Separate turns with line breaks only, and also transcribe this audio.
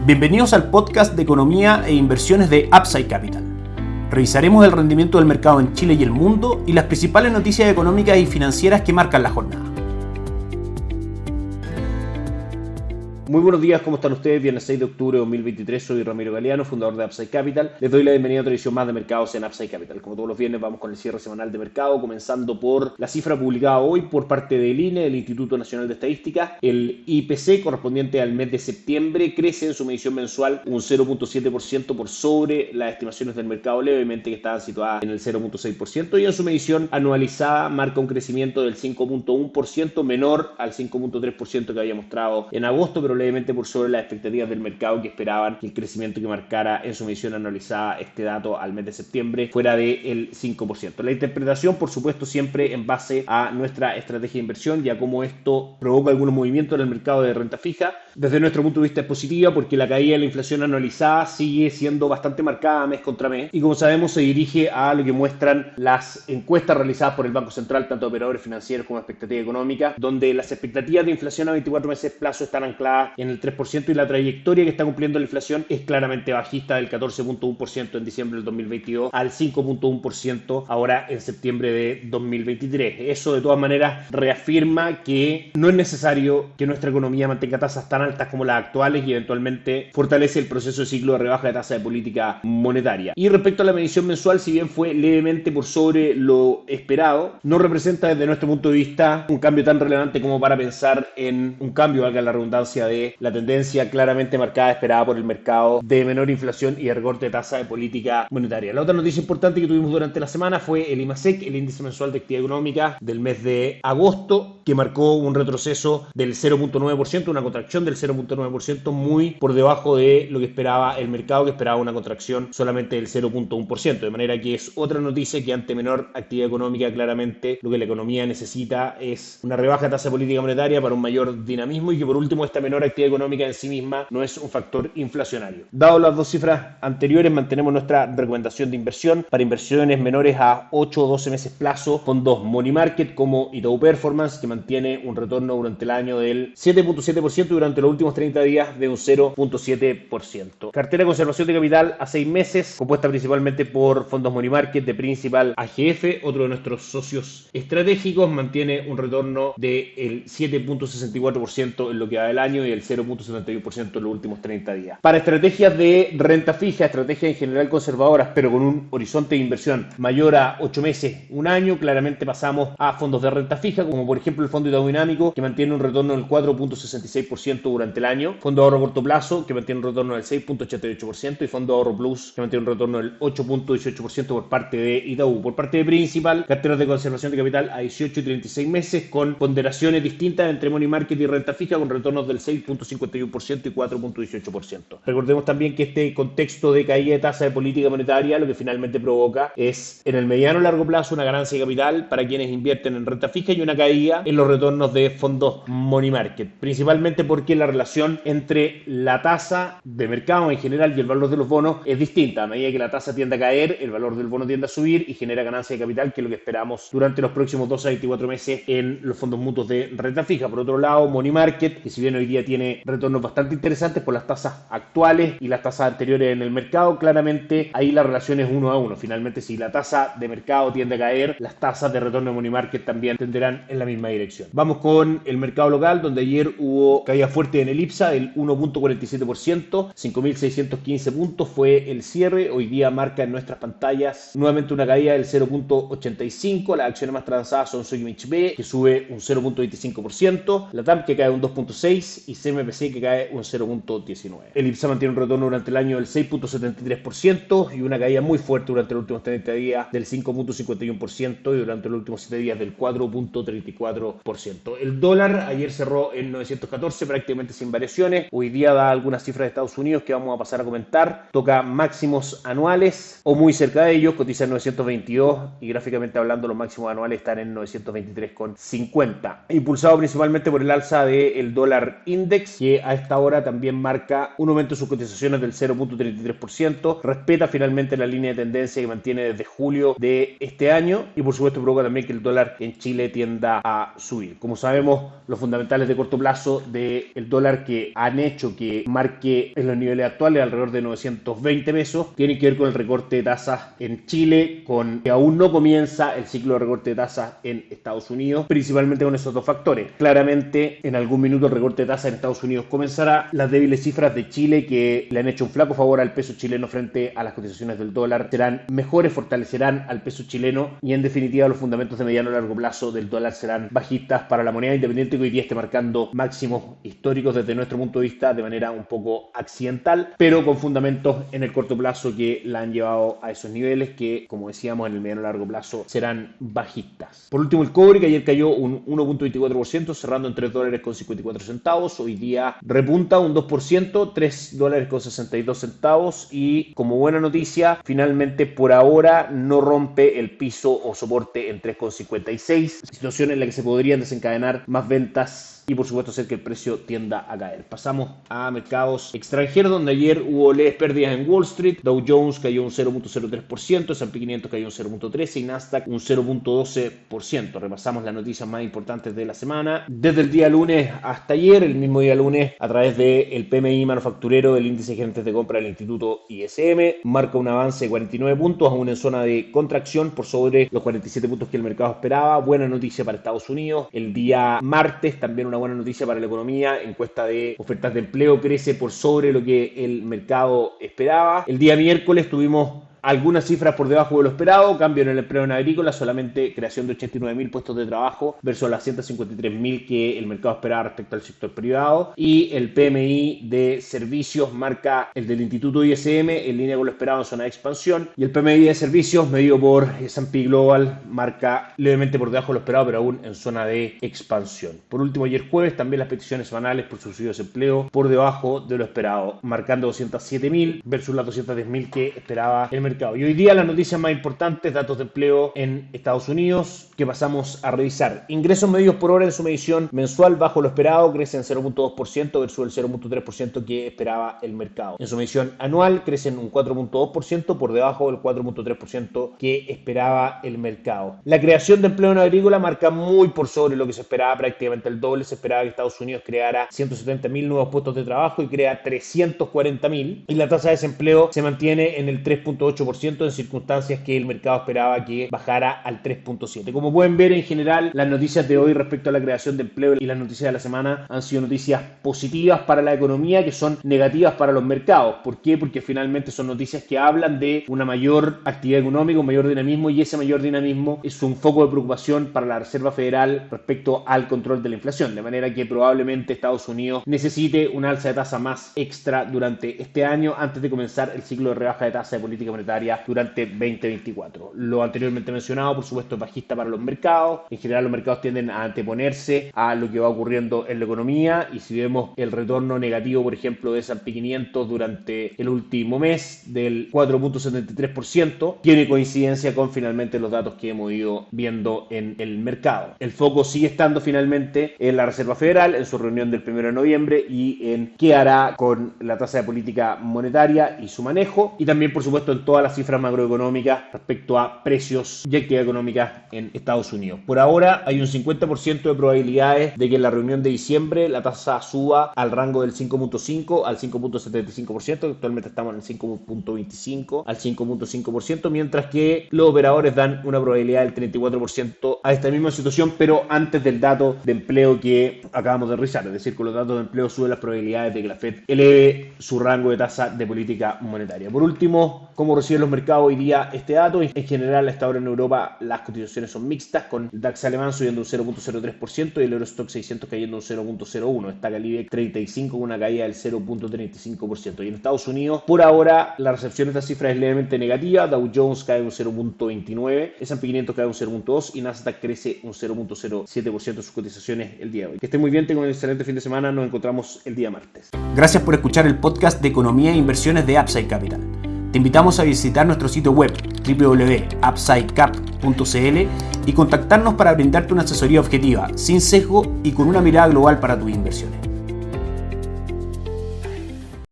Bienvenidos al podcast de economía e inversiones de Upside Capital. Revisaremos el rendimiento del mercado en Chile y el mundo y las principales noticias económicas y financieras que marcan la jornada. Muy buenos días, ¿cómo están ustedes? Viernes 6 de octubre de 2023, soy Ramiro Galeano, fundador de Upside Capital. Les doy la bienvenida a otra edición más de mercados en Upside Capital. Como todos los viernes vamos con el cierre semanal de mercado, comenzando por la cifra publicada hoy por parte del INE, el Instituto Nacional de Estadística. El IPC correspondiente al mes de septiembre crece en su medición mensual un 0.7% por sobre las estimaciones del mercado, levemente que estaban situadas en el 0.6%, y en su medición anualizada marca un crecimiento del 5.1%, menor al 5.3% que había mostrado en agosto, pero levemente por sobre las expectativas del mercado, que esperaban que el crecimiento que marcara en su medición anualizada este dato al mes de septiembre fuera del 5%. La interpretación, por supuesto, siempre en base a nuestra estrategia de inversión y a cómo esto provoca algunos movimientos en el mercado de renta fija. Desde nuestro punto de vista es positiva porque la caída de la inflación anualizada sigue siendo bastante marcada mes contra mes, y como sabemos se dirige a lo que muestran las encuestas realizadas por el Banco Central, tanto de operadores financieros como expectativa económica, donde las expectativas de inflación a 24 meses plazo están ancladas en el 3%, y la trayectoria que está cumpliendo la inflación es claramente bajista, del 14.1% en diciembre del 2022 al 5.1% ahora en septiembre de 2023. Eso de todas maneras reafirma que no es necesario que nuestra economía mantenga tasas tan altas como las actuales, y eventualmente fortalece el proceso de ciclo de rebaja de tasa de política monetaria. Y respecto a la medición mensual, si bien fue levemente por sobre lo esperado, no representa desde nuestro punto de vista un cambio tan relevante como para pensar en un cambio, valga la redundancia, de la tendencia claramente marcada esperada por el mercado de menor inflación y de recorte de tasa de política monetaria. La otra noticia importante que tuvimos durante la semana fue el IMASEC, el índice mensual de actividad económica del mes de agosto, que marcó un retroceso del 0.9%, una contracción del 0.9%, muy por debajo de lo que esperaba el mercado, que esperaba una contracción solamente del 0.1%, de manera que es otra noticia que ante menor actividad económica claramente lo que la economía necesita es una rebaja de tasa de política monetaria para un mayor dinamismo, y que por último esta menor actividad económica en sí misma no es un factor inflacionario. Dado las dos cifras anteriores, mantenemos nuestra recomendación de inversión para inversiones menores a 8 o 12 meses plazo, fondos money market como Itaú Performance, que mantiene un retorno durante el año del 7.7% y durante los últimos 30 días de un 0.7%. Cartera de conservación de capital a 6 meses, compuesta principalmente por fondos money market de Principal AGF, otro de nuestros socios estratégicos, mantiene un retorno del 7.64% en lo que va del año y el 0.71% en los últimos 30 días. Para estrategias de renta fija, estrategias en general conservadoras, pero con un horizonte de inversión mayor a 8 meses, un año, claramente pasamos a fondos de renta fija, como por ejemplo el fondo Itaú Dinámico, que mantiene un retorno del 4.66% durante el año, fondo de ahorro a corto plazo, que mantiene un retorno del 6.88%, y fondo de ahorro plus, que mantiene un retorno del 8.18% por parte de Itaú. Por parte de Principal, carteras de conservación de capital a 18 y 36 meses, con ponderaciones distintas entre money market y renta fija, con retornos del 6.51% y 4.18%. Recordemos también que este contexto de caída de tasa de política monetaria lo que finalmente provoca es, en el mediano largo plazo, una ganancia de capital para quienes invierten en renta fija y una caída en los retornos de fondos money market, principalmente porque la relación entre la tasa de mercado en general y el valor de los bonos es distinta. A medida que la tasa tiende a caer, el valor del bono tiende a subir y genera ganancia de capital, que es lo que esperamos durante los próximos 12 a 24 meses en los fondos mutuos de renta fija. Por otro lado, money market, que si bien hoy día tiene retornos bastante interesantes por las tasas actuales y las tasas anteriores en el mercado, claramente ahí la relación es 1 a 1. Finalmente, si la tasa de mercado tiende a caer, las tasas de retorno de money market también tenderán en la misma dirección. Vamos con el mercado local, donde ayer hubo caída fuerte en el IPSA del 1.47%, 5.615 puntos fue el cierre. Hoy día marca en nuestras pantallas nuevamente una caída del 0.85%. Las acciones más transadas son Sokimich B, que sube un 0.25%, la TAM, que cae un 2.6%, y CMPC, que cae un 0.19%. El IPSA mantiene un retorno durante el año del 6.73% y una caída muy fuerte durante los últimos 30 días del 5.51%, y durante los últimos 7 días del 4.34%. El dólar ayer cerró en 914, prácticamente sin variaciones. Hoy día da algunas cifras de Estados Unidos que vamos a pasar a comentar. Toca máximos anuales o muy cerca de ellos, cotiza en 922, y gráficamente hablando los máximos anuales están en 923,50. Impulsado principalmente por el alza del dólar index, que a esta hora también marca un aumento de sus cotizaciones del 0.33%, respeta finalmente la línea de tendencia que mantiene desde julio de este año, y por supuesto provoca también que el dólar en Chile tienda a subir. Como sabemos, los fundamentales de corto plazo del del dólar que han hecho que marque en los niveles actuales alrededor de 920 pesos tienen que ver con el recorte de tasas en Chile, con que aún no comienza el ciclo de recorte de tasas en Estados Unidos, principalmente con esos dos factores. Claramente, en algún minuto el recorte de tasas en Estados Unidos comenzará. Las débiles cifras de Chile, que le han hecho un flaco favor al peso chileno frente a las cotizaciones del dólar, serán mejores, fortalecerán al peso chileno y en definitiva los fundamentos de mediano y largo plazo del dólar serán bajistas para la moneda independiente que hoy día esté marcando máximos históricos desde nuestro punto de vista de manera un poco accidental, pero con fundamentos en el corto plazo que la han llevado a esos niveles que, como decíamos, en el mediano y largo plazo serán bajistas. Por último, el cobre, que ayer cayó un 1.24%, cerrando en $3.54. Hoy día repunta un 2%, $3.62. Y como buena noticia, finalmente por ahora no rompe el piso o soporte en 3.56, situación en la que se podrían desencadenar más ventas y por supuesto hacer que el precio tienda a caer. Pasamos a mercados extranjeros, donde ayer hubo leves pérdidas en Wall Street. Dow Jones cayó un 0.03%, S&P 500 cayó un 0.13% y Nasdaq un 0.12%. Repasamos las noticias más importantes de la semana. Desde el día lunes hasta ayer, el mismo día lunes, a través del PMI manufacturero del índice de gerentes de compra del Instituto ISM, marca un avance de 49 puntos, aún en zona de contracción por sobre los 47 puntos que el mercado esperaba. Buena noticia para Estados Unidos. El día martes también una buena noticia para la economía. Encuesta de ofertas de empleo crece por sobre lo que el mercado esperaba. El día miércoles tuvimos algunas cifras por debajo de lo esperado, cambio en el empleo en agrícola, solamente creación de 89.000 puestos de trabajo versus las 153.000 que el mercado esperaba respecto al sector privado. Y el PMI de servicios marca el del Instituto ISM en línea con lo esperado en zona de expansión. Y el PMI de servicios medido por S&P Global marca levemente por debajo de lo esperado, pero aún en zona de expansión. Por último, ayer jueves también las peticiones semanales por subsidio de desempleo por debajo de lo esperado, marcando 207.000 versus las 210.000 que esperaba el mercado. Y hoy día las noticias más importantes, datos de empleo en Estados Unidos, que pasamos a revisar. Ingresos medios por hora en su medición mensual bajo lo esperado, crecen 0.2% versus el 0.3% que esperaba el mercado. En su medición anual crecen un 4.2% por debajo del 4.3% que esperaba el mercado. La creación de empleo en agrícola marca muy por sobre lo que se esperaba, prácticamente el doble. Se esperaba que Estados Unidos creara 170.000 nuevos puestos de trabajo y crea 340.000. Y la tasa de desempleo se mantiene en el 3.8% en circunstancias que el mercado esperaba que bajara al 3.7%. Como pueden ver, en general, las noticias de hoy respecto a la creación de empleo y las noticias de la semana han sido noticias positivas para la economía que son negativas para los mercados. ¿Por qué? Porque finalmente son noticias que hablan de una mayor actividad económica, un mayor dinamismo, y ese mayor dinamismo es un foco de preocupación para la Reserva Federal respecto al control de la inflación, de manera que probablemente Estados Unidos necesite una alza de tasa más extra durante este año antes de comenzar el ciclo de rebaja de tasa de política monetaria durante 2024. Lo anteriormente mencionado, por supuesto, es bajista para los mercados. En general, los mercados tienden a anteponerse a lo que va ocurriendo en la economía, y si vemos el retorno negativo, por ejemplo, de S&P 500 durante el último mes del 4.73%, tiene coincidencia con finalmente los datos que hemos ido viendo en el mercado. El foco sigue estando finalmente en la Reserva Federal, en su reunión del 1 de noviembre y en qué hará con la tasa de política monetaria y su manejo, y también, por supuesto, en todas las cifras macroeconómicas respecto a precios y actividad económica en Estados Unidos. Por ahora hay un 50% de probabilidades de que en la reunión de diciembre la tasa suba al rango del 5.5 al 5.75%, que actualmente estamos en el 5.25 al 5.5%, mientras que los operadores dan una probabilidad del 34% a esta misma situación, pero antes del dato de empleo que acabamos de revisar. Es decir, con los datos de empleo suben las probabilidades de que la Fed eleve su rango de tasa de política monetaria. Por último, ¿cómo reciben los mercados hoy día este dato? En general, hasta ahora en Europa las cotizaciones son mixtas, con el DAX alemán subiendo un 0.03% y el Eurostock 600 cayendo un 0.01%. Destaca el IBEX 35 con una caída del 0.35%. Y en Estados Unidos, por ahora, la recepción de esta cifra es levemente negativa. Dow Jones cae un 0.29%, S&P 500 cae un 0.2% y Nasdaq crece un 0.07% de sus cotizaciones el día de hoy. Que estén muy bien, tengan un excelente fin de semana. Nos encontramos el día martes.
Gracias por escuchar el podcast de Economía e Inversiones de Upside Capital. Te invitamos a visitar nuestro sitio web www.upsidecap.cl y contactarnos para brindarte una asesoría objetiva, sin sesgo y con una mirada global para tus inversiones.